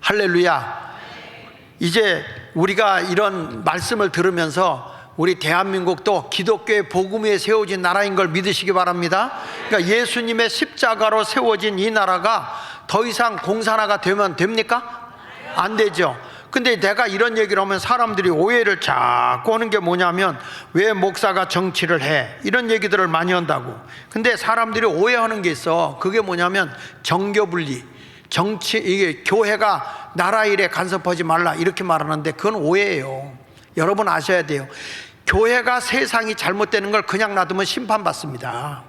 할렐루야. 이제 우리가 이런 말씀을 들으면서 우리 대한민국도 기독교의 복음 위에 세워진 나라인 걸 믿으시기 바랍니다. 그러니까 예수님의 십자가로 세워진 이 나라가 더 이상 공산화가 되면 됩니까? 안 되죠. 근데 내가 이런 얘기를 하면 사람들이 오해를 자꾸 하는 게 뭐냐면, 왜 목사가 정치를 해? 이런 얘기들을 많이 한다고. 근데 사람들이 오해하는 게 있어. 그게 뭐냐면 정교분리, 정치, 이게 교회가 나라 일에 간섭하지 말라 이렇게 말하는데 그건 오해예요. 여러분 아셔야 돼요. 교회가 세상이 잘못되는 걸 그냥 놔두면 심판받습니다.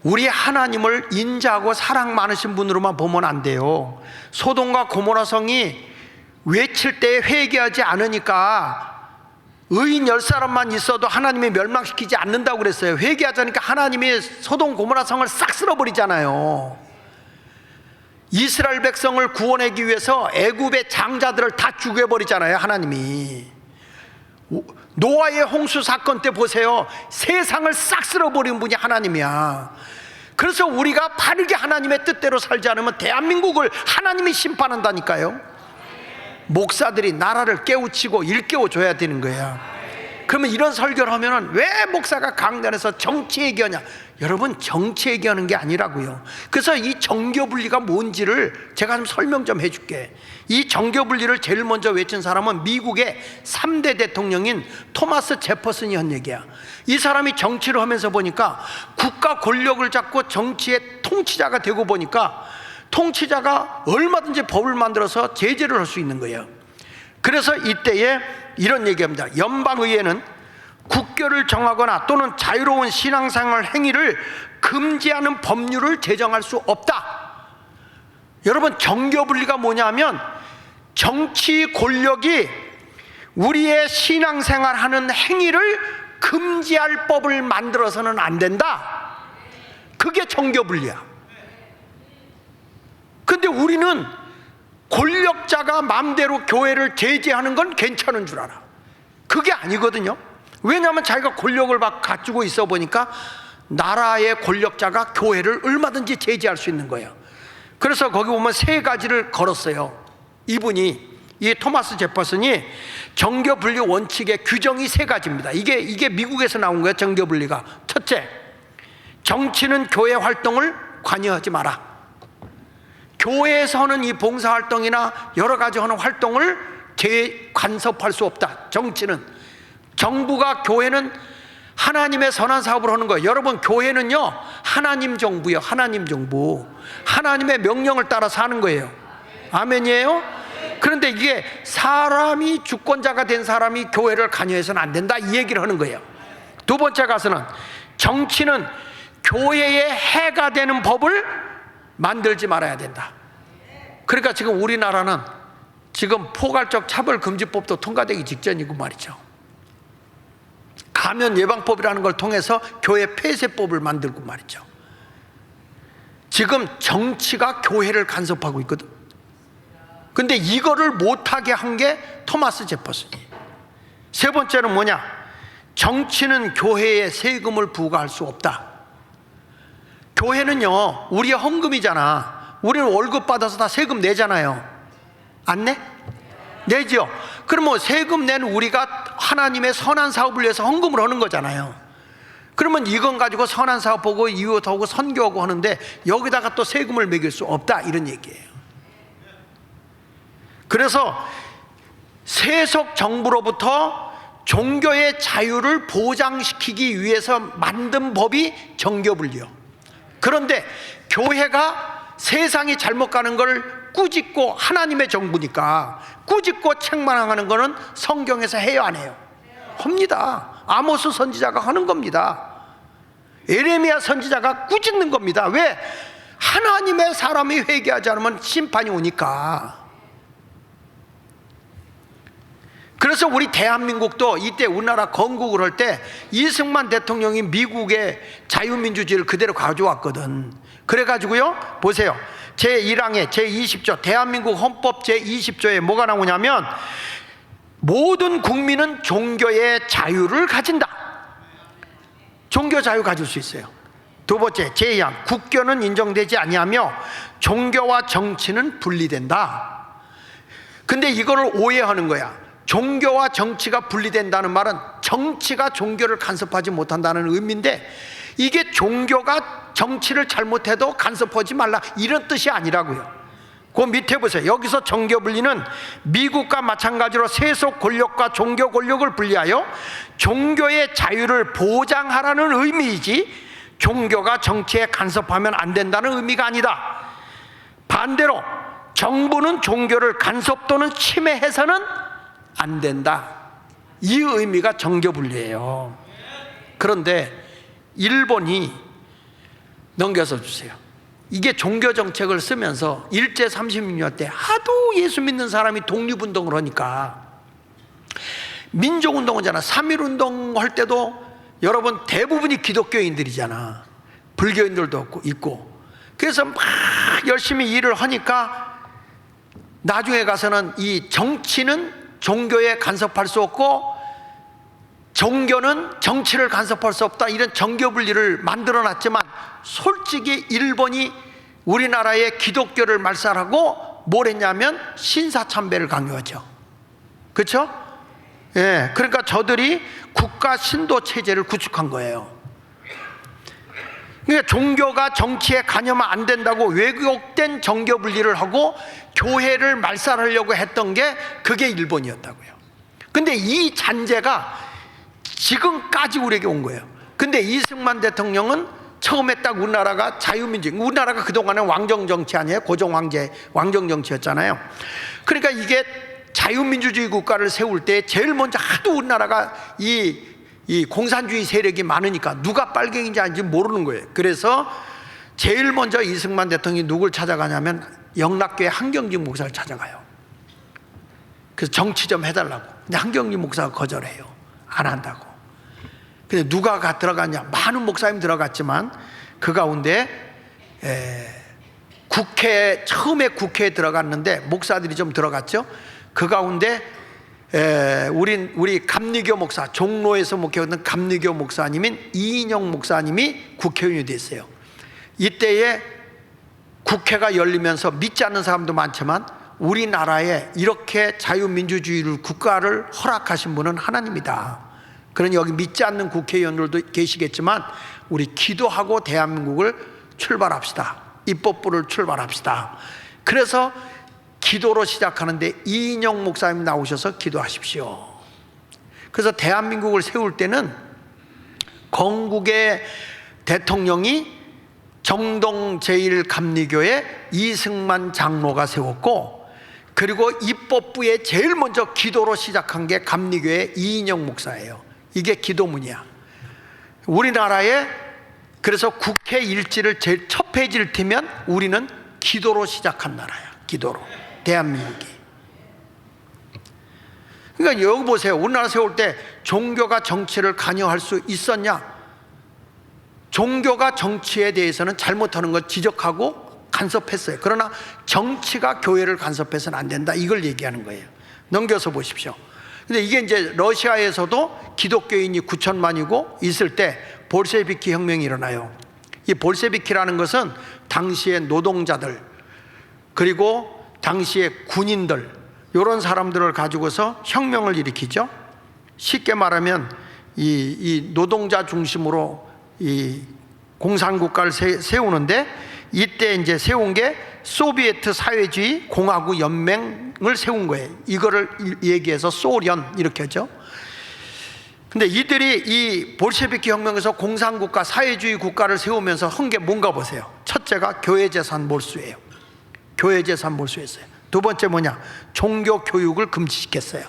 우리 하나님을 인자하고 사랑 많으신 분으로만 보면 안 돼요. 소돔과 고모라 성이 외칠 때 회개하지 않으니까 의인 10사람만 있어도 하나님이 멸망시키지 않는다고 그랬어요. 회개하자니까 하나님이 소돔 고모라 성을 싹 쓸어버리잖아요. 이스라엘 백성을 구원하기 위해서 애굽의 장자들을 다 죽여버리잖아요, 하나님이. 노아의 홍수 사건 때 보세요. 세상을 싹 쓸어버린 분이 하나님이야. 그래서 우리가 바르게 하나님의 뜻대로 살지 않으면 대한민국을 하나님이 심판한다니까요. 목사들이 나라를 깨우치고 일깨워줘야 되는 거야. 그러면 이런 설교를 하면은 왜 목사가 강단에서 정치 얘기하냐? 여러분, 정치 얘기하는 게 아니라고요. 그래서 이 정교분리가 뭔지를 제가 좀 설명 좀 해줄게. 이 정교분리를 제일 먼저 외친 사람은 미국의 3대 대통령인 토마스 제퍼슨이 한 얘기야. 이 사람이 정치를 하면서 보니까 국가 권력을 잡고 정치의 통치자가 되고 보니까 통치자가 얼마든지 법을 만들어서 제재를 할 수 있는 거예요. 그래서 이때에 이런 얘기합니다. 연방의회는 국교를 정하거나 또는 자유로운 신앙생활 행위를 금지하는 법률을 제정할 수 없다. 여러분, 정교분리가 뭐냐면 정치 권력이 우리의 신앙생활하는 행위를 금지할 법을 만들어서는 안 된다. 그게 정교분리야. 근데 우리는 권력자가 마음대로 교회를 제재하는 건 괜찮은 줄 알아. 그게 아니거든요. 왜냐하면 자기가 권력을 막 가지고 있어 보니까 나라의 권력자가 교회를 얼마든지 제재할 수 있는 거예요. 그래서 거기 보면 3가지를 걸었어요. 이분이, 이 토마스 제퍼슨이 정교분리 원칙의 규정이 3가지입니다. 이게 미국에서 나온 거예요. 정교분리가. 첫째, 정치는 교회 활동을 관여하지 마라. 교회에서 하는 이 봉사활동이나 여러 가지 하는 활동을 간섭할 수 없다. 정치는, 정부가, 교회는 하나님의 선한 사업을 하는 거예요. 여러분, 교회는요 하나님 정부예요. 하나님 정부. 하나님의 명령을 따라 사는 거예요. 아멘이에요? 그런데 이게 사람이, 주권자가 된 사람이 교회를 관여해서는 안 된다, 이 얘기를 하는 거예요. 두 번째 가서는 정치는 교회에 해가 되는 법을 만들지 말아야 된다. 그러니까 지금 우리나라는 지금 포괄적 차별금지법도 통과되기 직전이고 말이죠. 감염 예방법이라는 걸 통해서 교회 폐쇄법을 만들고 말이죠. 지금 정치가 교회를 간섭하고 있거든. 근데 이거를 못하게 한 게 토마스 제퍼슨이에요. 세 번째는 뭐냐? 정치는 교회에 세금을 부과할 수 없다. 교회는요 우리의 헌금이잖아. 우리는 월급 받아서 다 세금 내잖아요. 안 내? 내죠. 그럼 뭐 세금 낸 우리가 하나님의 선한 사업을 위해서 헌금을 하는 거잖아요. 그러면 이건 가지고 선한 사업 보고 이웃하고 선교하고 하는데 여기다가 또 세금을 매길 수 없다, 이런 얘기예요. 그래서 세속 정부로부터 종교의 자유를 보장시키기 위해서 만든 법이 정교분리요. 그런데 교회가 세상이 잘못 가는 걸 꾸짖고, 하나님의 정부니까 꾸짖고 책망하는 거는 성경에서 해요, 안 해요? 합니다. 아모스 선지자가 하는 겁니다. 에레미야 선지자가 꾸짖는 겁니다. 왜? 하나님의 사람이 회개하지 않으면 심판이 오니까. 그래서 우리 대한민국도 이때 우리나라 건국을 할 때 이승만 대통령이 미국의 자유민주주의를 그대로 가져왔거든. 그래가지고요, 보세요. 제1항에 제20조 대한민국 헌법 제20조에 뭐가 나오냐면 모든 국민은 종교의 자유를 가진다. 종교 자유 가질 수 있어요. 두 번째, 제2항, 국교는 인정되지 아니하며 종교와 정치는 분리된다. 근데 이거를 오해하는 거야. 종교와 정치가 분리된다는 말은 정치가 종교를 간섭하지 못한다는 의미인데, 이게 종교가 정치를 잘못해도 간섭하지 말라 이런 뜻이 아니라고요. 그 밑에 보세요. 여기서 정교 분리는 미국과 마찬가지로 세속 권력과 종교 권력을 분리하여 종교의 자유를 보장하라는 의미이지, 종교가 정치에 간섭하면 안 된다는 의미가 아니다. 반대로 정부는 종교를 간섭 또는 침해해서는 안 된다, 이 의미가 정교 분리예요. 그런데 일본이, 넘겨서 주세요. 이게 종교 정책을 쓰면서 일제 30년 때 하도 예수 믿는 사람이 독립운동을 하니까, 민족운동이잖아. 3.1운동 할 때도 여러분 대부분이 기독교인들이잖아. 불교인들도 있고. 그래서 막 열심히 일을 하니까 나중에 가서는 이 정치는 종교에 간섭할 수 없고 종교는 정치를 간섭할 수 없다, 이런 정교 분리를 만들어 놨지만, 솔직히 일본이 우리나라의 기독교를 말살하고 뭘 했냐면 신사참배를 강요하죠. 그렇죠? 예, 그러니까 저들이 국가 신도 체제를 구축한 거예요. 그러니까 종교가 정치에 관여하면 안 된다고 왜곡된 정교 분리를 하고 교회를 말살하려고 했던 게 그게 일본이었다고요. 근데 이 잔재가 지금까지 우리에게 온 거예요. 근데 이승만 대통령은 처음에 딱 우리나라가 자유민주주의, 우리나라가 그동안은 왕정정치 아니에요? 고종황제 왕정정치였잖아요. 그러니까 이게 자유민주주의 국가를 세울 때 제일 먼저 하도 우리나라가 이 공산주의 세력이 많으니까 누가 빨갱이인지 아닌지 모르는 거예요. 그래서 제일 먼저 이승만 대통령이 누굴 찾아가냐면 영락교회 한경직 목사를 찾아가요. 그래서 정치 좀 해달라고. 근데 한경직 목사가 거절해요. 안 한다고. 근데 누가 들어갔냐? 많은 목사님 들어갔지만 그 가운데 처음에 국회에 들어갔는데 목사들이 좀 들어갔죠. 그 가운데 우리 감리교 목사, 종로에서 목회하던 감리교 목사님인 이인영 목사님이 국회의원이 됐어요. 이때에 국회가 열리면서 믿지 않는 사람도 많지만 우리나라에 이렇게 자유민주주의를 국가를 허락하신 분은 하나님이다. 그러니 여기 믿지 않는 국회의원들도 계시겠지만 우리 기도하고 대한민국을 출발합시다. 입법부를 출발합시다. 그래서 기도로 시작하는데 이인영 목사님 나오셔서 기도하십시오. 그래서 대한민국을 세울 때는 건국의 대통령이 정동 제1감리교회 이승만 장로가 세웠고, 그리고 입법부에 제일 먼저 기도로 시작한 게 감리교회 이인영 목사예요. 이게 기도문이야. 우리나라에 그래서 국회 일지를 제일 첫 페이지를 띄면 우리는 기도로 시작한 나라야. 기도로. 대한민국이. 그러니까 여기 보세요. 우리나라 세울 때 종교가 정치를 관여할 수 있었냐? 종교가 정치에 대해서는 잘못하는 걸 지적하고 간섭했어요. 그러나 정치가 교회를 간섭해서는 안 된다, 이걸 얘기하는 거예요. 넘겨서 보십시오. 근데 이게 이제 러시아에서도 기독교인이 9천만이고 있을 때 볼셰비키 혁명이 일어나요. 이 볼셰비키라는 것은 당시의 노동자들, 그리고 당시의 군인들, 이런 사람들을 가지고서 혁명을 일으키죠. 쉽게 말하면 이 노동자 중심으로 이 공산국가를 세우는데, 이때 이제 세운 게 소비에트 사회주의 공화국 연맹을 세운 거예요. 이거를 얘기해서 소련 이렇게 하죠. 근데 이들이 이 볼셰비키 혁명에서 공산국가 사회주의 국가를 세우면서 한 게 뭔가 보세요. 첫째가 교회재산 몰수예요. 교회재산 몰수했어요. 두 번째 뭐냐? 종교 교육을 금지시켰어요.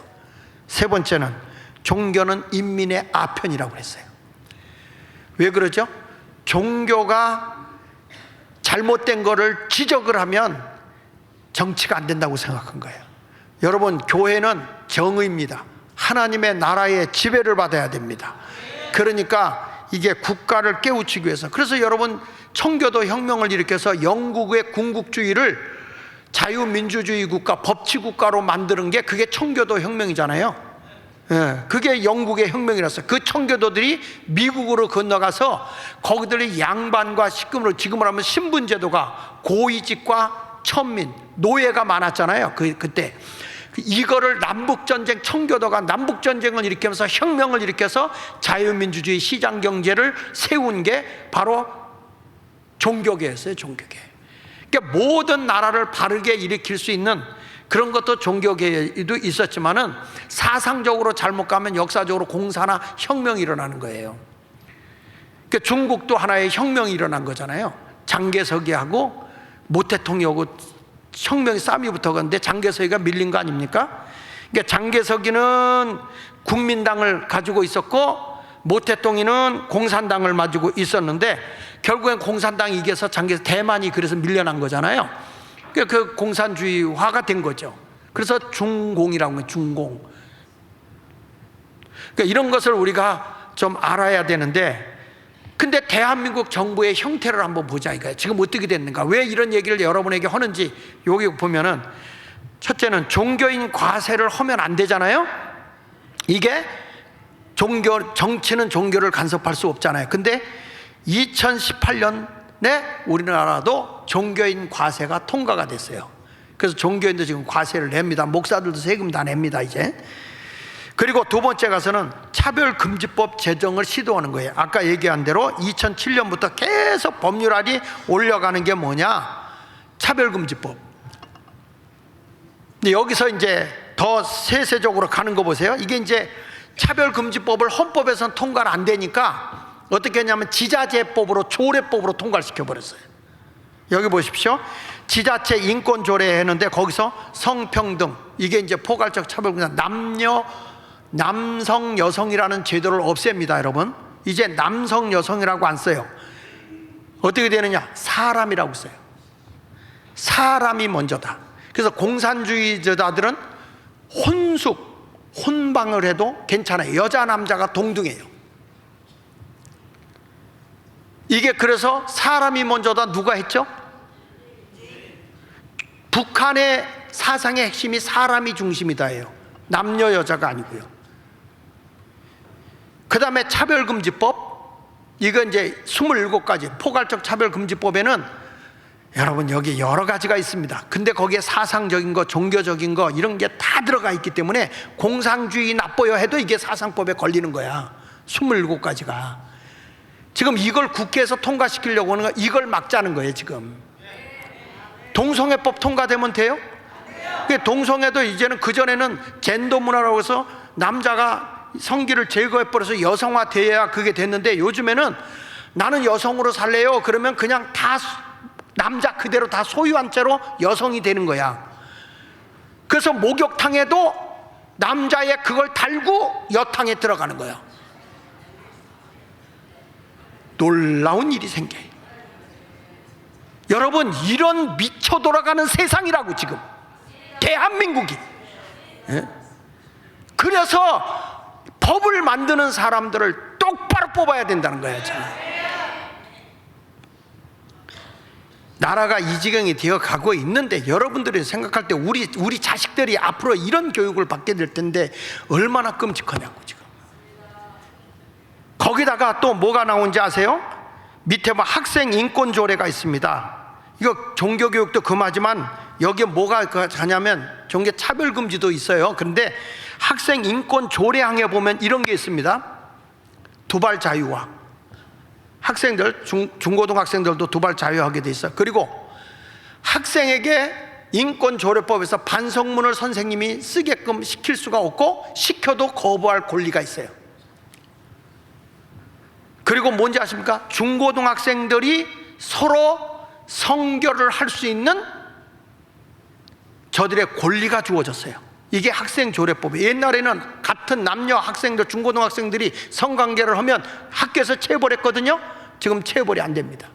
세 번째는 종교는 인민의 아편이라고 했어요. 왜 그러죠? 종교가 잘못된 거를 지적을 하면 정치가 안 된다고 생각한 거예요. 여러분, 교회는 정의입니다. 하나님의 나라의 지배를 받아야 됩니다. 그러니까 이게 국가를 깨우치기 위해서, 그래서 여러분 청교도 혁명을 일으켜서 영국의 군국주의를 자유민주주의 국가, 법치국가로 만드는 게 그게 청교도 혁명이잖아요. 예, 그게 영국의 혁명이라서 그 청교도들이 미국으로 건너가서 거기들이 양반과 식금으로, 지금으로 하면 신분제도가 고위직과 천민, 노예가 많았잖아요. 그때 이거를 남북전쟁, 청교도가 남북전쟁을 일으키면서 혁명을 일으켜서 자유민주주의 시장경제를 세운 게 바로 종교계였어요. 종교계. 그러니까 모든 나라를 바르게 일으킬 수 있는 그런 것도 종교계에도 있었지만은 사상적으로 잘못 가면 역사적으로 공사나 혁명이 일어나는 거예요. 그러니까 중국도 하나의 혁명이 일어난 거잖아요. 장개석이하고 모태통이하고 혁명이 싸움이 붙어갔는데 장개석이가 밀린 거 아닙니까? 그러니까 장개석이는 국민당을 가지고 있었고 모태통이는 공산당을 가지고 있었는데 결국엔 공산당이 이겨서 대만이 그래서 밀려난 거잖아요. 그 공산주의화가 된 거죠. 그래서 중공이라고 해요. 중공. 그러니까 이런 것을 우리가 좀 알아야 되는데, 근데 대한민국 정부의 형태를 한번 보자 이거예요. 지금 어떻게 됐는가, 왜 이런 얘기를 여러분에게 하는지. 여기 보면은 첫째는 종교인 과세를 하면 안 되잖아요. 이게 정치는 종교를 간섭할 수 없잖아요. 근데 2018년에 우리나라도 종교인 과세가 통과가 됐어요. 그래서 종교인도 지금 과세를 냅니다. 목사들도 세금 다 냅니다 이제. 그리고 두 번째 가서는 차별금지법 제정을 시도하는 거예요. 아까 얘기한 대로 2007년부터 계속 법률안이 올려가는 게 뭐냐, 차별금지법. 근데 여기서 이제 더 세세적으로 가는 거 보세요. 이게 이제 차별금지법을 헌법에서는 통과를 안 되니까 어떻게 했냐면 지자체법으로, 조례법으로 통과를 시켜버렸어요. 여기 보십시오. 지자체 인권조례 했는데 거기서 성평등, 이게 이제 포괄적 차별금지, 남성 여성이라는 제도를 없앱니다. 여러분, 이제 남성 여성이라고 안 써요. 어떻게 되느냐, 사람이라고 써요. 사람이 먼저다. 그래서 공산주의자들은 혼방을 해도 괜찮아요. 여자 남자가 동등해요. 이게 그래서 사람이 먼저다 누가 했죠? 북한의 사상의 핵심이 사람이 중심이다예요. 남녀 여자가 아니고요. 그 다음에 차별금지법, 이건 이제 27가지 포괄적 차별금지법에는 여러분 여기 여러 가지가 있습니다. 근데 거기에 사상적인 거, 종교적인 거, 이런 게 다 들어가 있기 때문에 공산주의 나빠요 해도 이게 사상법에 걸리는 거야. 27가지가. 지금 이걸 국회에서 통과시키려고 하는 거, 이걸 막자는 거예요 지금. 동성애법 통과되면 돼요? 동성애도 이제는, 그전에는 젠더 문화라고 해서 남자가 성기를 제거해버려서 여성화돼야 그게 됐는데, 요즘에는 나는 여성으로 살래요 그러면 그냥 다 남자 그대로 다 소유한 채로 여성이 되는 거야. 그래서 목욕탕에도 남자의 그걸 달고 여탕에 들어가는 거야. 놀라운 일이 생겨요. 여러분, 이런 미쳐 돌아가는 세상이라고 지금 대한민국이. 그래서 법을 만드는 사람들을 똑바로 뽑아야 된다는 거야 지금. 나라가 이 지경이 되어 가고 있는데, 여러분들이 생각할 때 우리 자식들이 앞으로 이런 교육을 받게 될 텐데 얼마나 끔찍하냐고 지금. 거기다가 또 뭐가 나온지 아세요? 밑에 뭐 학생 인권 조례가 있습니다. 이거 종교교육도 금하지만 여기에 뭐가 가냐면 종교 차별금지도 있어요. 그런데 학생 인권 조례항에 보면 이런 게 있습니다. 두발 자유화. 학생들, 중고등학생들도 두발 자유하게 돼 있어요. 그리고 학생에게 인권조례법에서 반성문을 선생님이 쓰게끔 시킬 수가 없고, 시켜도 거부할 권리가 있어요. 그리고 뭔지 아십니까? 중고등학생들이 서로 성결을 할 수 있는 저들의 권리가 주어졌어요. 이게 학생조례법이에요. 옛날에는 같은 남녀 학생들, 중고등학생들이 성관계를 하면 학교에서 체벌 했거든요. 지금 체벌이 안 됩니다.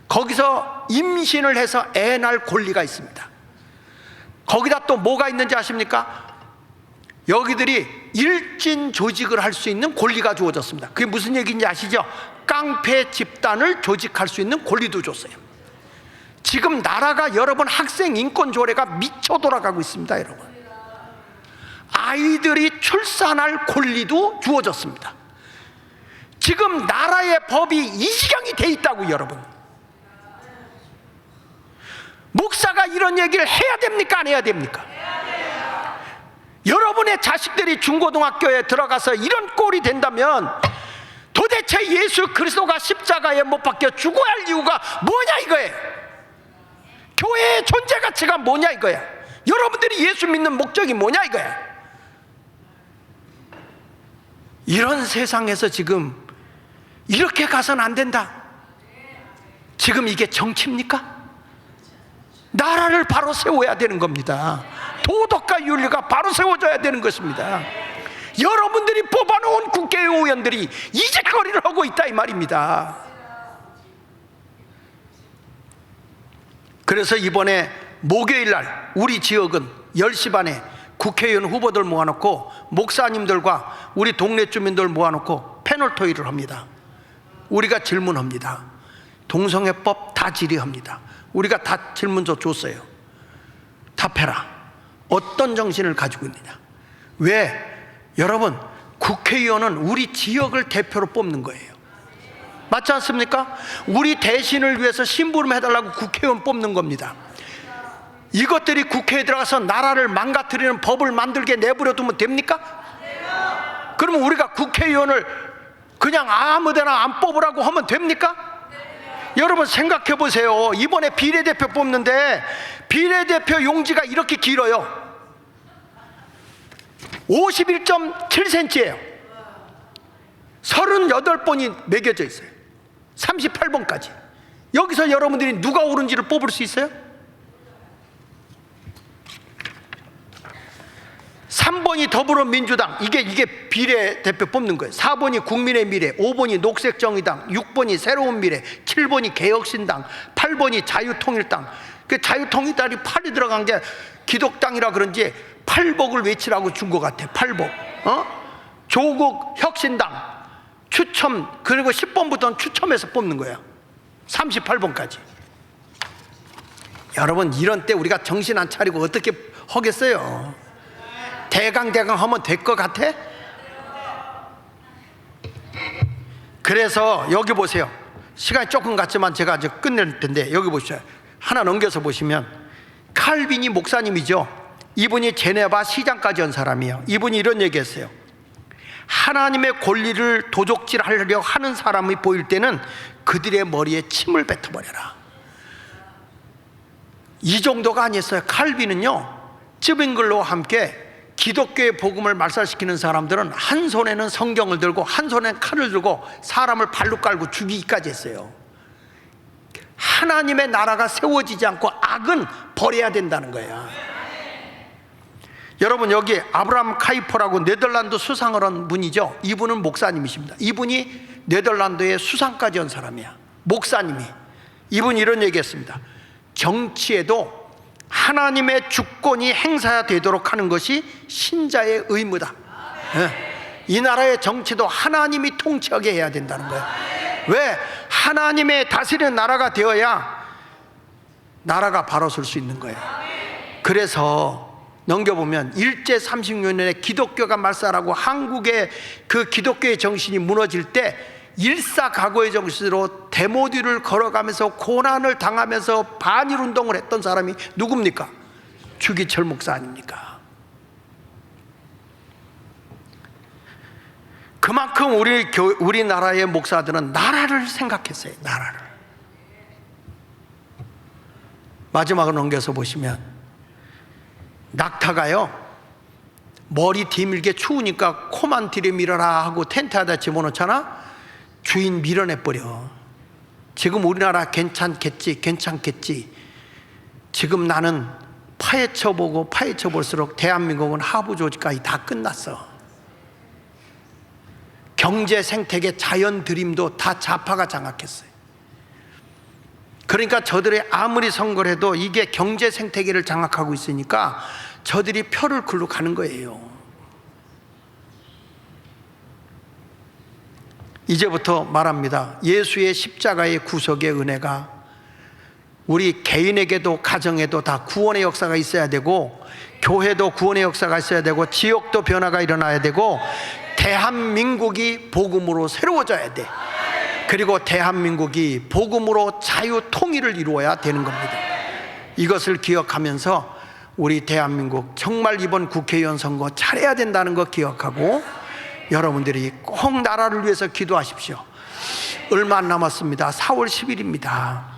거기서 임신을 해서 애 낳을 권리가 있습니다. 거기다 또 뭐가 있는지 아십니까? 여기들이 일진 조직을 할 수 있는 권리가 주어졌습니다. 그게 무슨 얘기인지 아시죠? 깡패 집단을 조직할 수 있는 권리도 줬어요. 지금 나라가, 여러분, 학생 인권 조례가 미쳐 돌아가고 있습니다. 여러분, 아이들이 출산할 권리도 주어졌습니다. 지금 나라의 법이 이 지경이 돼 있다고. 여러분, 목사가 이런 얘기를 해야 됩니까? 안 해야 됩니까? 여러분의 자식들이 중고등학교에 들어가서 이런 꼴이 된다면 도대체 예수 그리스도가 십자가에 못 박혀 죽어야 할 이유가 뭐냐 이거예요. 교회의 존재 가치가 뭐냐 이거야. 여러분들이 예수 믿는 목적이 뭐냐 이거야. 이런 세상에서 지금 이렇게 가서는 안 된다. 지금 이게 정치입니까? 나라를 바로 세워야 되는 겁니다. 도덕과 윤리가 바로 세워져야 되는 것입니다. 여러분들이 뽑아놓은 국회의원들이 이직거리를 하고 있다 이 말입니다. 그래서 이번에 목요일날 우리 지역은 10시 반에 국회의원 후보들 모아놓고 목사님들과 우리 동네 주민들 모아놓고 패널 토의를 합니다. 우리가 질문합니다. 동성애법 다 질의합니다. 우리가 다 질문서 줬어요. 답해라. 어떤 정신을 가지고 있느냐. 왜? 여러분, 국회의원은 우리 지역을 대표로 뽑는 거예요. 맞지 않습니까? 우리 대신을 위해서 심부름 해달라고 국회의원 뽑는 겁니다. 이것들이 국회에 들어가서 나라를 망가뜨리는 법을 만들게 내버려 두면 됩니까? 그러면 우리가 국회의원을 그냥 아무데나 안 뽑으라고 하면 됩니까? 여러분 생각해 보세요. 이번에 비례대표 뽑는데 비례대표 용지가 이렇게 길어요. 51.7cm예요 38번이 매겨져 있어요. 38번까지. 여기서 여러분들이 누가 옳은지를 뽑을 수 있어요? 3번이 더불어민주당, 이게 비례대표 뽑는 거예요. 4번이 국민의미래, 5번이 녹색정의당, 6번이 새로운미래, 7번이 개혁신당, 8번이 자유통일당. 그 자유통일당이 8이 들어간 게 기독당이라 그런지 팔복을 외치라고 준 것 같아. 팔복. 조국 혁신당 추첨, 그리고 10번부터는 추첨해서 뽑는 거예요. 38번까지. 여러분, 이런 때 우리가 정신 안 차리고 어떻게 하겠어요? 대강 하면 될 것 같아? 그래서 여기 보세요. 시간이 조금 갔지만 제가 이제 끝낼 텐데 여기 보시죠. 하나 넘겨서 보시면 칼빈이 목사님이죠. 이분이 제네바 시장까지 온 사람이에요. 이분이 이런 얘기했어요. 하나님의 권리를 도적질하려고 하는 사람이 보일 때는 그들의 머리에 침을 뱉어버려라. 이 정도가 아니었어요. 칼빈은요, 쯔빙글로와 함께 기독교의 복음을 말살시키는 사람들은 한 손에는 성경을 들고 한 손에는 칼을 들고 사람을 발로 깔고 죽이기까지 했어요. 하나님의 나라가 세워지지 않고 악은 버려야 된다는 거예요. 여러분, 여기 아브라함 카이퍼라고 네덜란드 수상을 한 분이죠. 이분은 목사님이십니다. 이분이 네덜란드의 수상까지 한 사람이야. 목사님이. 이분이 이런 얘기했습니다. 정치에도 하나님의 주권이 행사되도록 하는 것이 신자의 의무다. 이 나라의 정치도 하나님이 통치하게 해야 된다는 거예요. 왜? 하나님의 다스리는 나라가 되어야 나라가 바로 설 수 있는 거예요. 그래서 넘겨보면 일제 30년에 기독교가 말살하고 한국의 그 기독교의 정신이 무너질 때 일사각오의 정신으로 데모 뒤를 걸어가면서 고난을 당하면서 반일운동을 했던 사람이 누굽니까? 주기철 목사 아닙니까? 그만큼 우리나라의 목사들은 나라를 생각했어요. 나라를. 마지막으로 넘겨서 보시면 낙타가요, 머리 뒤밀게 추우니까 코만 들이밀어라 하고 텐트에다 집어넣잖아. 주인 밀어내버려. 지금 우리나라 괜찮겠지. 지금 나는 파헤쳐보고 파헤쳐볼수록 대한민국은 하부 조직까지 다 끝났어. 경제 생태계 자연 드림도 다 좌파가 장악했어요. 그러니까 저들이 아무리 선거를 해도 이게 경제 생태계를 장악하고 있으니까 저들이 표를 글로 가는 거예요. 이제부터 말합니다. 예수의 십자가의 구속의 은혜가 우리 개인에게도 가정에도 다 구원의 역사가 있어야 되고, 교회도 구원의 역사가 있어야 되고, 지역도 변화가 일어나야 되고, 대한민국이 복음으로 새로워져야 돼. 그리고 대한민국이 복음으로 자유 통일을 이루어야 되는 겁니다. 이것을 기억하면서 우리 대한민국 정말 이번 국회의원 선거 잘해야 된다는 거 기억하고, 여러분들이 꼭 나라를 위해서 기도하십시오. 얼마 안 남았습니다. 4월 10일입니다.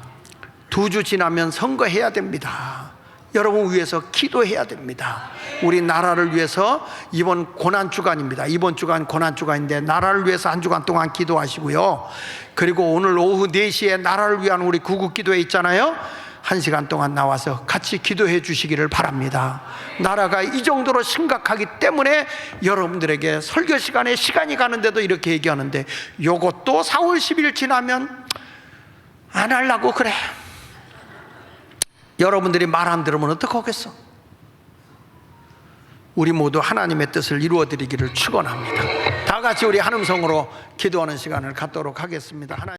2주 지나면 선거해야 됩니다. 여러분 위해서 기도해야 됩니다. 우리 나라를 위해서 이번 고난주간입니다. 이번 주간 고난주간인데 나라를 위해서 한 주간 동안 기도하시고요. 그리고 오늘 오후 4시에 나라를 위한 우리 구국기도회 있잖아요. 1시간 동안 나와서 같이 기도해 주시기를 바랍니다. 나라가 이 정도로 심각하기 때문에 여러분들에게 설교 시간에 시간이 가는데도 이렇게 얘기하는데, 요것도 4월 10일 지나면 안 하려고 그래. 여러분들이 말 안 들으면 어떡하겠어? 우리 모두 하나님의 뜻을 이루어드리기를 축원합니다. 다 같이 우리 한 음성으로 기도하는 시간을 갖도록 하겠습니다.